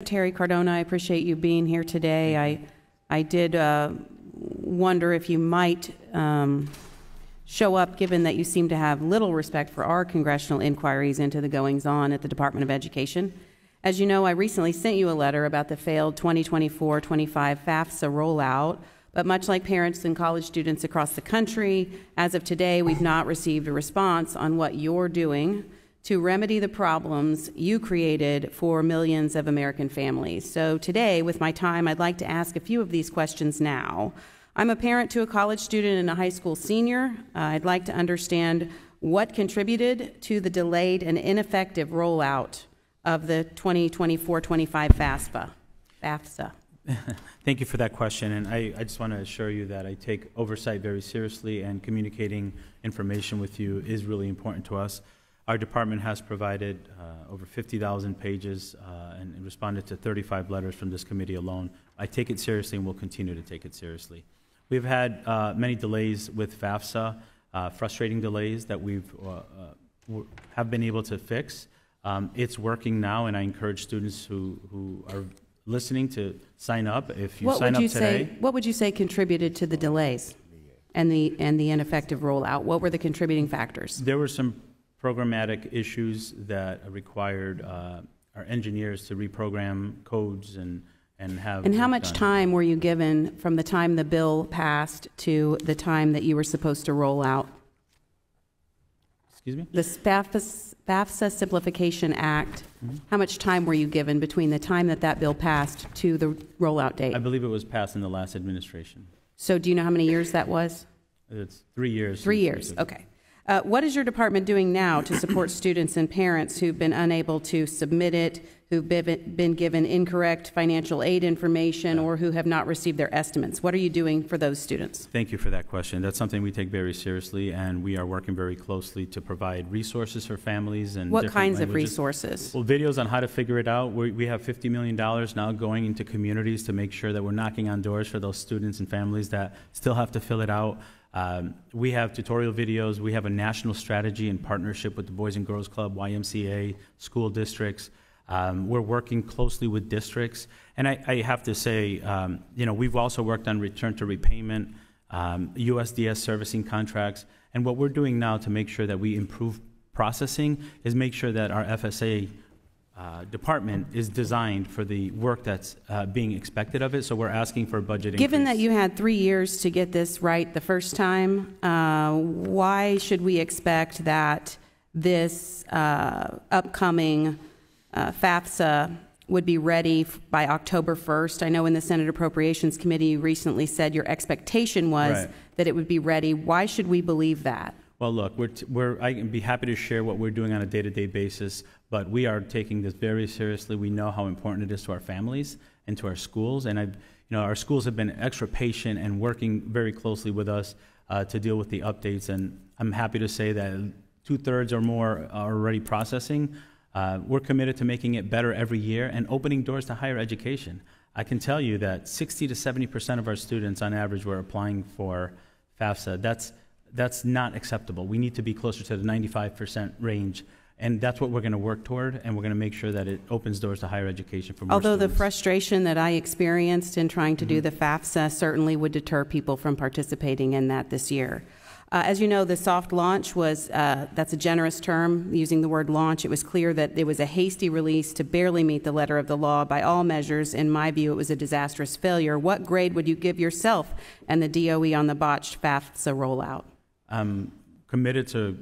Secretary Cardona, I appreciate you being here today. I did wonder if you might show up, given that you seem to have little respect for our congressional inquiries into the goings-on at the Department of Education. As you know, I recently sent you a letter about the failed 2024-25 FAFSA rollout, but much like parents and college students across the country, as of today, we've not received a response on what you're doing to remedy the problems you created for millions of American families. So today, with my time, I'd like to ask a few of these questions now. I'm a parent to a college student and a high school senior. I'd like to understand what contributed to the delayed and ineffective rollout of the 2024-25 FAFSA. Thank you for that question, and I just want to assure you that I take oversight very seriously, and communicating information with you is really important to us. Our department has provided over 50,000 pages and responded to 35 letters from this committee alone. I take it seriously and will continue to take it seriously. We've had many delays with FAFSA, frustrating delays that have been able to fix. It's working now, and I encourage students who are listening to sign up. If you sign up today, what would you say contributed to the delays and the ineffective rollout? What were the contributing factors? There were some programmatic issues that required our engineers to reprogram codes and have. And how much time were you given from the time the bill passed to the time that you were supposed to roll out? Excuse me? The FAFSA Simplification Act, how much time were you given between the time that bill passed to the rollout date? I believe it was passed in the last administration. So do you know how many years that was? It's 3 years. 3 years, okay. What is your department doing now to support students and parents who've been unable to submit it, who've been given incorrect financial aid information, or who have not received their estimates? What are you doing for those students? Thank you for that question. That's something we take very seriously, and we are working very closely to provide resources for families and what kinds languages. Of resources? Well, videos on how to figure it out. We have $50 million now going into communities to make sure that we're knocking on doors for those students and families that still have to fill it out. We have tutorial videos. We have a national strategy in partnership with the Boys and Girls Club, YMCA, school districts. We're working closely with districts. And I have to say, we've also worked on return to repayment, USDS servicing contracts. And what we're doing now to make sure that we improve processing is make sure that our FSA department is designed for the work that's being expected of it. So we're asking for a budget increase. Given that you had 3 years to get this right the first time, why should we expect that this upcoming FAFSA would be ready by October 1st? I know in the Senate Appropriations Committee you recently said your expectation was that it would be ready. Why should we believe that? Well, look, I can be happy to share what we're doing on a day-to-day basis, but we are taking this very seriously. We know how important it is to our families and to our schools, and our schools have been extra patient and working very closely with us to deal with the updates. And I'm happy to say that 2/3 or more are already processing. We're committed to making it better every year and opening doors to higher education. I can tell you that 60 to 70% of our students, on average, were applying for FAFSA. That's not acceptable. We need to be closer to the 95% range, and that's what we're going to work toward, and we're going to make sure that it opens doors to higher education for more Although students. The frustration that I experienced in trying to do the FAFSA certainly would deter people from participating in that this year. As you know, the soft launch was, that's a generous term, using the word launch. It was clear that it was a hasty release to barely meet the letter of the law. By all measures, in my view, it was a disastrous failure. What grade would you give yourself and the DOE on the botched FAFSA rollout? I'm committed to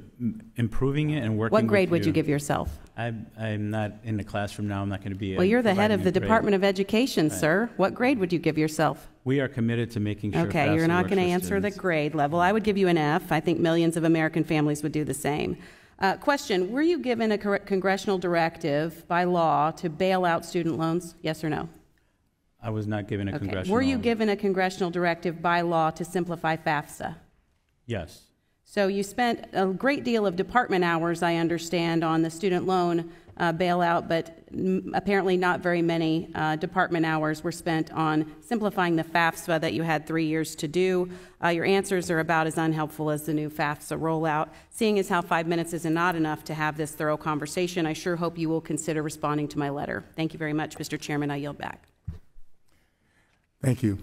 improving it and working with you. What grade would you give yourself? I'm not in the classroom now. I'm not going to be. Well, you're the head of the Department of Education, sir. What grade would you give yourself? We are committed to making sure. Okay, you're not going to answer the grade level. I would give you an F. I think millions of American families would do the same. Question, were you given a congressional directive by law to bail out student loans? Yes or no? I was not given a congressional. Were you given a congressional directive by law to simplify FAFSA? Yes. So you spent a great deal of department hours, I understand, on the student loan bailout, but apparently not very many department hours were spent on simplifying the FAFSA that you had 3 years to do. Your answers are about as unhelpful as the new FAFSA rollout. Seeing as how 5 minutes is not enough to have this thorough conversation, I sure hope you will consider responding to my letter. Thank you very much, Mr. Chairman. I yield back. Thank you.